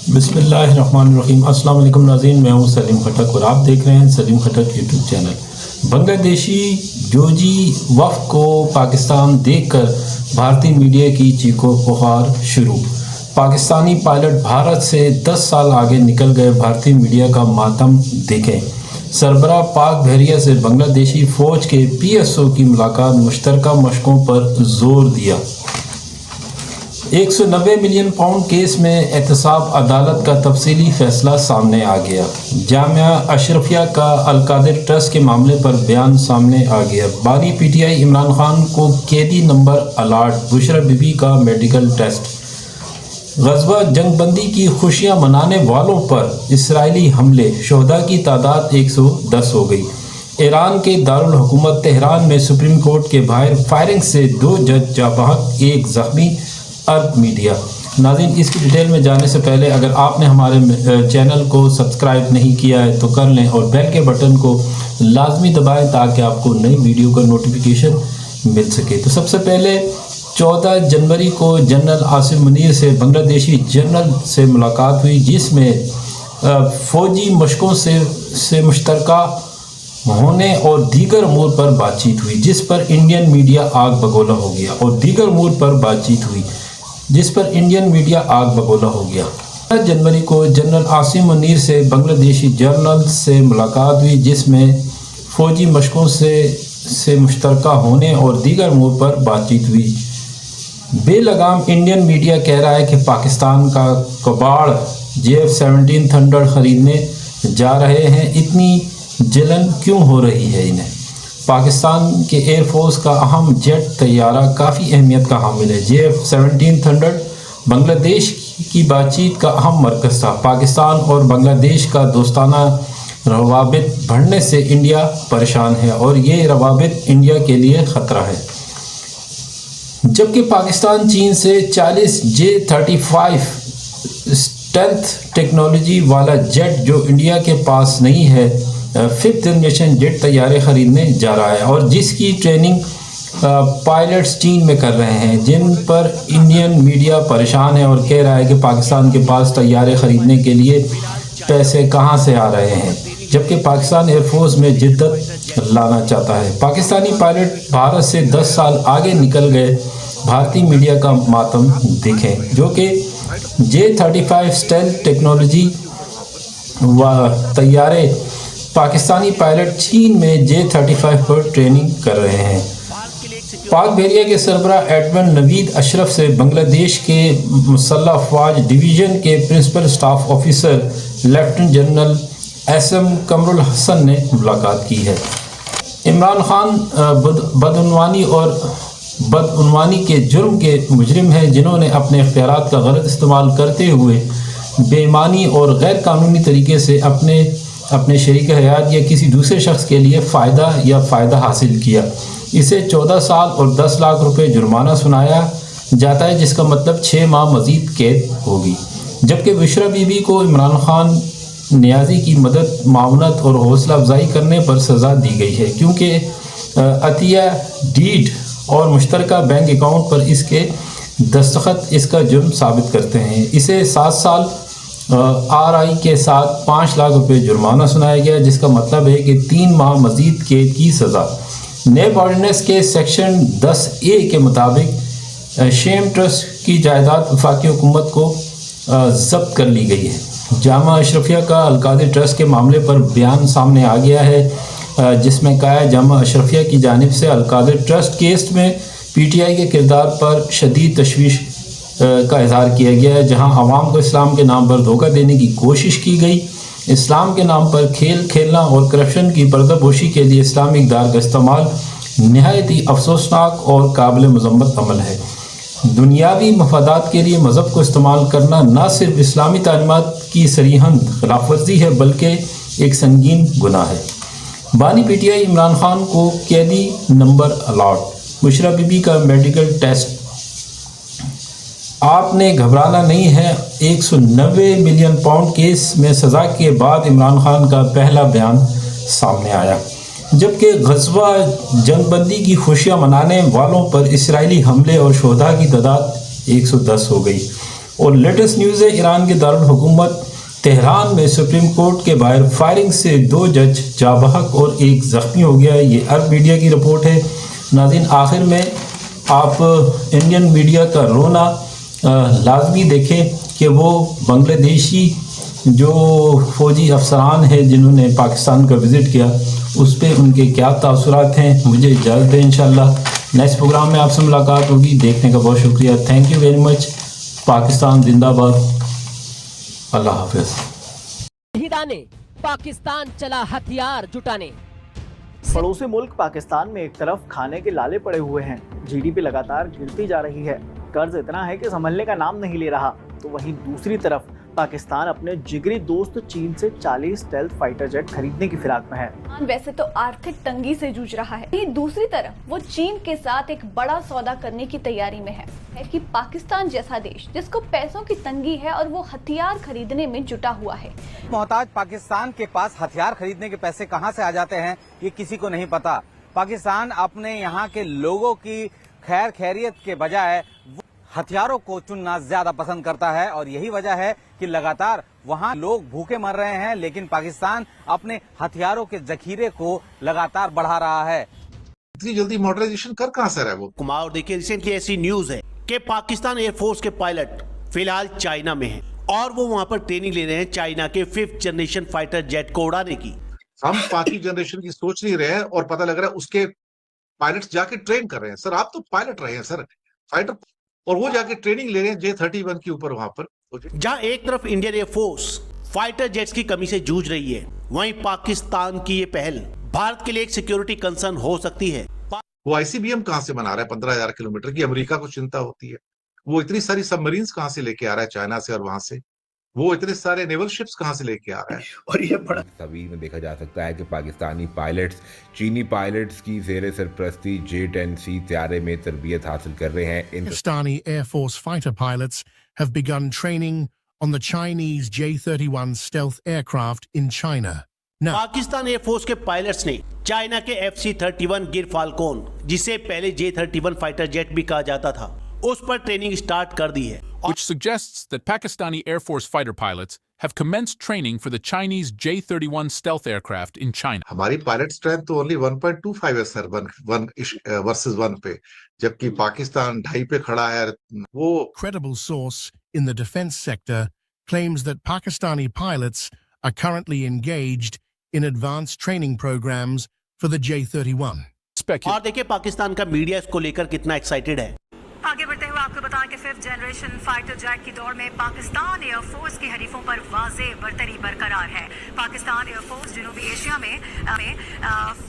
बिस्मिल्लाहिर्रहमानिर्रहीम। अस्सलाम वालेकुम नाज़रीन, मैं हूं सलीम खटक और आप देख रहे हैं सलीम खटक यूट्यूब चैनल। बांग्लादेशी जोजी वफ़द को पाकिस्तान देखकर भारतीय मीडिया की चीखो पुकार शुरू। पाकिस्तानी पायलट भारत से 10 साल आगे निकल गए, भारतीय मीडिया का मातम देखें। सरबराह पाक बहरिया से बांग्लादेशी फ़ौज के PSO की मुलाकात, मुश्तरका मशकों पर जोर दिया। 190 मिलियन पाउंड केस में एहतसाब अदालत का तफसीली फैसला सामने आ गया। जामिया अशरफिया का अलकादिर ट्रस्ट के मामले पर बयान सामने आ गया। बानी PTI इमरान खान को कैदी नंबर अलॉट, बुशरा बीबी का मेडिकल टेस्ट। ग़ज़वा जंगबंदी की खुशियां मनाने वालों पर इसराइली हमले, शोहदा की तादाद 110 हो गई। ईरान के दारुल हुकूमत तेहरान में सुप्रीम कोर्ट के बाहर फायरिंग से 2 जज जाबाहक, 1 ज़ख्मी। अरब मीडिया। नाज़रीन, इसकी डिटेल में जाने से पहले अगर आपने हमारे चैनल को सब्सक्राइब नहीं किया है तो कर लें और बेल के बटन को लाजमी दबाएं ताकि आपको नई वीडियो का नोटिफिकेशन मिल सके। तो सबसे पहले 14 जनवरी को जनरल आसिम मुनीर से बांग्लादेशी जनरल से मुलाकात हुई, जिसमें फ़ौजी मशकों से मुश्तरका होने और दीगर अमूर पर बातचीत हुई, जिस पर इंडियन मीडिया आग बगोला हो गया। और दीगर अमूर पर बातचीत हुई जिस पर इंडियन मीडिया आग बगोला हो गया। 10 जनवरी को जनरल आसिम मुनीर से बांग्लादेशी जनरल से मुलाकात हुई, जिसमें फ़ौजी मशकों से मुश्तरका होने और दीगर अमूर पर बातचीत हुई। बेलगाम इंडियन मीडिया कह रहा है कि पाकिस्तान का कबाड़ JF-17 थंडर ख़रीदने जा रहे हैं, इतनी जलन क्यों हो रही है इन्हें। पाकिस्तान के एयरफोर्स का अहम जेट तैयारा काफ़ी अहमियत का हामिल है। JF-17 थंडर बांग्लादेश की बातचीत का अहम मरकज़ था। पाकिस्तान और बांग्लादेश का दोस्ताना रवाबित बढ़ने से इंडिया परेशान है और ये रवाबित इंडिया के लिए ख़तरा है। जबकि पाकिस्तान चीन से 40 J-35 स्टेल्थ टेक्नोलॉजी वाला जेट, जो इंडिया के पास नहीं है, 5th जनरेशन जेट तैयारे ख़रीदने जा रहा है और जिसकी ट्रेनिंग पायलट्स चीन में कर रहे हैं, जिन पर इंडियन मीडिया परेशान है और कह रहा है कि पाकिस्तान के पास तैयारे ख़रीदने के लिए पैसे कहां से आ रहे हैं, जबकि पाकिस्तान एयरफोर्स में जिद्दत लाना चाहता है। पाकिस्तानी पायलट भारत से 10 साल आगे निकल गए, भारतीय मीडिया का मातम देखें, जो कि J-35 स्टेल्थ टेक्नोलॉजी व तैयारे पाकिस्तानी पायलट चीन में J-35 पर ट्रेनिंग कर रहे हैं। पाक बहरिया के सरबराह एडमिरल नवीद अशरफ से बांग्लादेश के मुसल्लह अफवाज डिवीज़न के principal staff officer lieutenant general SM Kamrul Hasan ने मुलाकात की है। इमरान खान बदउनवानी के जुर्म के मुजरिम हैं, जिन्होंने अपने इख्तियारात का गलत इस्तेमाल करते हुए बेईमानी और गैर कानूनी तरीके से अपने शरीक हयात या किसी दूसरे शख्स के लिए फ़ायदा हासिल किया। इसे 14 साल और 10 लाख रुपए जुर्माना सुनाया जाता है, जिसका मतलब 6 माह मज़ीद कैद होगी। जबकि बुशरा बीबी को इमरान खान नियाजी की मदद, मावनत और हौसला अफजाई करने पर सज़ा दी गई है, क्योंकि अतिया डीड और मुश्तरका बैंक अकाउंट पर इसके दस्तखत इसका जुर्म साबित करते हैं। इसे 7 साल RI के साथ 5 लाख रुपए जुर्माना सुनाया गया, जिसका मतलब है कि 3 माह मज़ीद कैद की सज़ा। नैब ऑर्डिनेंस के सेक्शन 10A के मुताबिक शेम ट्रस्ट की जायदाद वफाकी हुकूमत को जब्त कर ली गई है। जामा अशरफिया का अलकादिर ट्रस्ट के मामले पर बयान सामने आ गया है, जिसमें कहा है जामा अशरफिया की जानिब से अलकादिर ट्रस्ट केस में PTI के किरदार पर शदीद तशवीश का इजहार किया गया है, जहां अवाम को इस्लाम के नाम पर धोखा देने की कोशिश की गई। इस्लाम के नाम पर खेल खेलना और करप्शन की पर्दापोशी के लिए इस्लामी इक़दार का इस्तेमाल नहायत ही अफसोसनाक और काबिल मज़म्मत अमल है। दुनियावी मफादात के लिए मज़हब को इस्तेमाल करना न सिर्फ इस्लामी तालीमात की सरीहन खिलाफवर्जी है, बल्कि एक संगीन गुनाह है। बानी PTI इमरान खान को कैदी नंबर अलॉट, बुशरा बीबी का मेडिकल टेस्ट। आपने घबराना नहीं है। 190 मिलियन पाउंड केस में सज़ा के बाद इमरान खान का पहला बयान सामने आया, जबकि ग़ज़वा जंगबंदी की खुशियां मनाने वालों पर इसराइली हमले और शोहदा की तादाद 110 हो गई। और लेटेस्ट न्यूज़ है, ईरान के दारुल हुकूमत तेहरान में सुप्रीम कोर्ट के बाहर फायरिंग से 2 जज जाँ बहक और 1 जख्मी हो गया है। ये अरब मीडिया की रिपोर्ट है। नाज़रीन, आखिर में आप इंडियन मीडिया का रोना लाजमी देखें कि वो बांग्लादेशी जो फ़ौजी अफसरान हैं जिन्होंने पाकिस्तान का विज़िट किया, उस पर उनके क्या तासुरात हैं। मुझे इजाज़त दें, इंशाल्लाह नेक्स्ट प्रोग्राम में आपसे मुलाकात होगी। देखने का बहुत शुक्रिया। Thank you very much. Pakistan जिंदाबाद। अल्लाह हाफिज़। पाकिस्तान चला हथियार जुटाने। पड़ोसी मुल्क पाकिस्तान में एक तरफ खाने के लाले पड़े हुए हैं, जीडीपी लगातार गिरती जा रही है, कर्ज इतना है कि संभलने का नाम नहीं ले रहा, तो वहीं दूसरी तरफ पाकिस्तान अपने जिगरी दोस्त चीन से 40 स्टेल्थ फाइटर जेट खरीदने की फिराक में है। वैसे तो आर्थिक तंगी से जूझ रहा है, दूसरी तरफ वो चीन के साथ एक बड़ा सौदा करने की तैयारी में है कि पाकिस्तान जैसा देश जिसको पैसों की तंगी है और वो हथियार खरीदने में जुटा हुआ है। मोहताज पाकिस्तान के पास हथियार खरीदने के पैसे कहां से आ जाते हैं ये किसी को नहीं पता। पाकिस्तान अपने यहाँ के लोगों की खैर खैरियत के बजाय हथियारों को चुनना ज्यादा पसंद करता है और यही वजह है कि लगातार वहां लोग भूखे मर रहे हैं, लेकिन पाकिस्तान अपने हथियारों के जखीरे को लगातार बढ़ा रहा है। इतनी जल्दी मॉडर्नाइजेशन कर कहां से रहा है वो कुमार। देखिए, रिसेंटली ऐसी न्यूज है कि पाकिस्तान एयरफोर्स के पायलट फिलहाल चाइना में हैं और वो वहां पर ट्रेनिंग ले रहे हैं चाइना के 5th जनरेशन फाइटर जेट को उड़ाने की। हम 5वीं जनरेशन की सोच नहीं रहे हैं और पता लग रहा है उसके पायलट्स जाके ट्रेन कर रहे हैं। सर, आप तो पायलट रहे हैं सर, फाइटर, और वो जाके ट्रेनिंग ले रहे हैं J-31 के ऊपर वहां पर। जहां एक तरफ इंडियन एयरफोर्स फाइटर जेट्स की कमी से जूझ रही है, वहीं पाकिस्तान की ये पहल भारत के लिए एक सिक्योरिटी कंसर्न हो सकती है। वो ICBM कहां से बना रहा है 15,000 किलोमीटर की? अमेरिका को चिंता होती है। वो इतनी सारी सबमरीन्स कहां से लेके आ रहा है चाइना से, और वहां से वो इतने सारे नेवल शिप्स कहां से लेके आ रहा है? और ये बड़ा तस्वीर में देखा जा सकता है कि पाकिस्तानी पायलट्स चीनी पायलट्स की ज़ेरे सरपरस्ती J-10C तैयारे में तरबियत हासिल कर रहे हैं। Pakistani Air Force fighter pilots have begun training on the Chinese J-31 stealth aircraft in China. Pakistan air force के पायलट्स ने चाइना के FC-31 गिर फाल्कोन, जिसे पहले J-31 फाइटर जेट भी कहा जाता था, उस पर ट्रेनिंग स्टार्ट कर दी है, which suggests that Pakistani Air Force fighter pilots have commenced training for the Chinese J-31 stealth aircraft in China. हमारी पायलट स्ट्रेंथ तो ओनली 1.25 है सर, 1 वर्सेस 1 पे, जबकि पाकिस्तान 2.5 पे खड़ा है। वो credible source in the defense sector claims that Pakistani pilots are currently engaged in advanced training programs for the J-31. और देखिए पाकिस्तान का मीडिया इसको लेकर कितना एक्साइटेड है। आगे बढ़ते हुए आपको बताएं कि 5th जनरेशन फाइटर जेट की दौड़ में पाकिस्तान एयरफोर्स के हरीफों पर वाज़ेह बरतरी बरकरार है। पाकिस्तान एयरफोर्स जनूबी एशिया में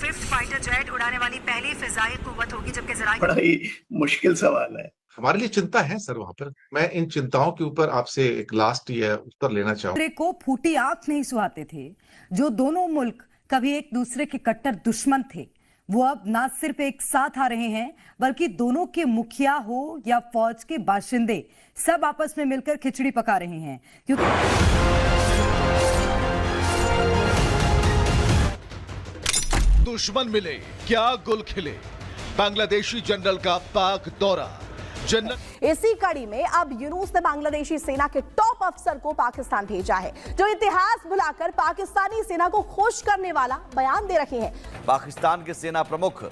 5th फाइटर जेट उड़ाने वाली पहली फिजाई कुव्वत होगी, जबकि जरा बड़ा ही मुश्किल सवाल है। हमारे लिए चिंता है सर वहां पर। मैं इन चिंताओं के ऊपर आपसे एक लास्ट ये उत्तर लेना चाहूँ। को फूटी आंख नहीं सुहाते थे, जो दोनों मुल्क कभी एक दूसरे के कट्टर दुश्मन थे, वो अब ना सिर्फ एक साथ आ रहे हैं, बल्कि दोनों के मुखिया हो या फौज के बाशिंदे सब आपस में मिलकर खिचड़ी पका रहे हैं। क्योंकि दुश्मन मिले क्या गुल खिले, बांग्लादेशी जनरल का पाक दौरा। इसी कड़ी में अब यूनुस ने बांग्लादेशी सेना के टॉप अफसर को पाकिस्तान भेजा है, जो इतिहास बुलाकर पाकिस्तानी सेना को खुश करने वाला बयान दे रहे हैं। पाकिस्तान के सेना प्रमुख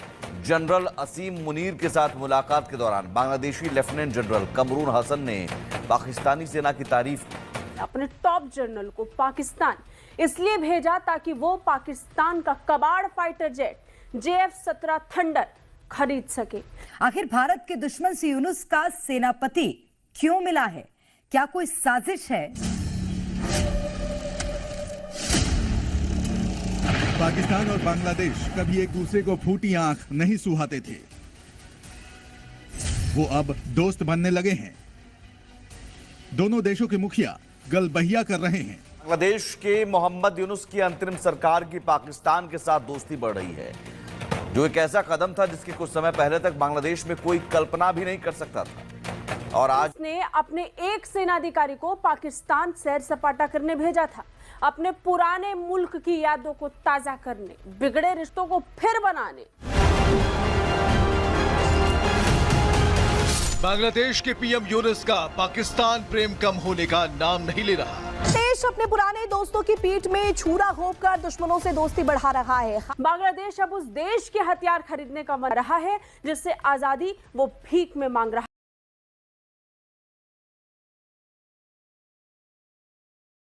जनरल असीम मुनीर के साथ मुलाकात के दौरान बांग्लादेशी लेफ्टिनेंट जनरल कमरून हसन ने पाकिस्तानी सेना की तारीफ की। अपने टॉप जनरल को पाकिस्तान इसलिए भेजा ताकि वो पाकिस्तान का कबाड़ फाइटर जेट JF-17 थंडर खरीद सके। आखिर भारत के दुश्मन से यूनुस का सेनापति क्यों मिला है? क्या कोई साजिश है? पाकिस्तान और बांग्लादेश कभी एक दूसरे को फूटी आंख नहीं सुहाते थे, वो अब दोस्त बनने लगे हैं। दोनों देशों के मुखिया गलबहिया कर रहे हैं। बांग्लादेश के मोहम्मद यूनुस की अंतरिम सरकार की पाकिस्तान के साथ दोस्ती बढ़ रही है, जो एक ऐसा कदम था जिसकी कुछ समय पहले तक बांग्लादेश में कोई कल्पना भी नहीं कर सकता था। और आज उसने अपने एक सेनाधिकारी को पाकिस्तान सैर सपाटा करने भेजा था, अपने पुराने मुल्क की यादों को ताजा करने, बिगड़े रिश्तों को फिर बनाने। बांग्लादेश के पीएम यूनुस का पाकिस्तान प्रेम कम होने का नाम नहीं ले रहा। देश अपने पुराने दोस्तों की पीठ में छुरा घोंपकर दुश्मनों से दोस्ती बढ़ा रहा है। बांग्लादेश अब उस देश के हथियार खरीदने का मन रहा है जिससे आजादी वो भीख में मांग रहा है।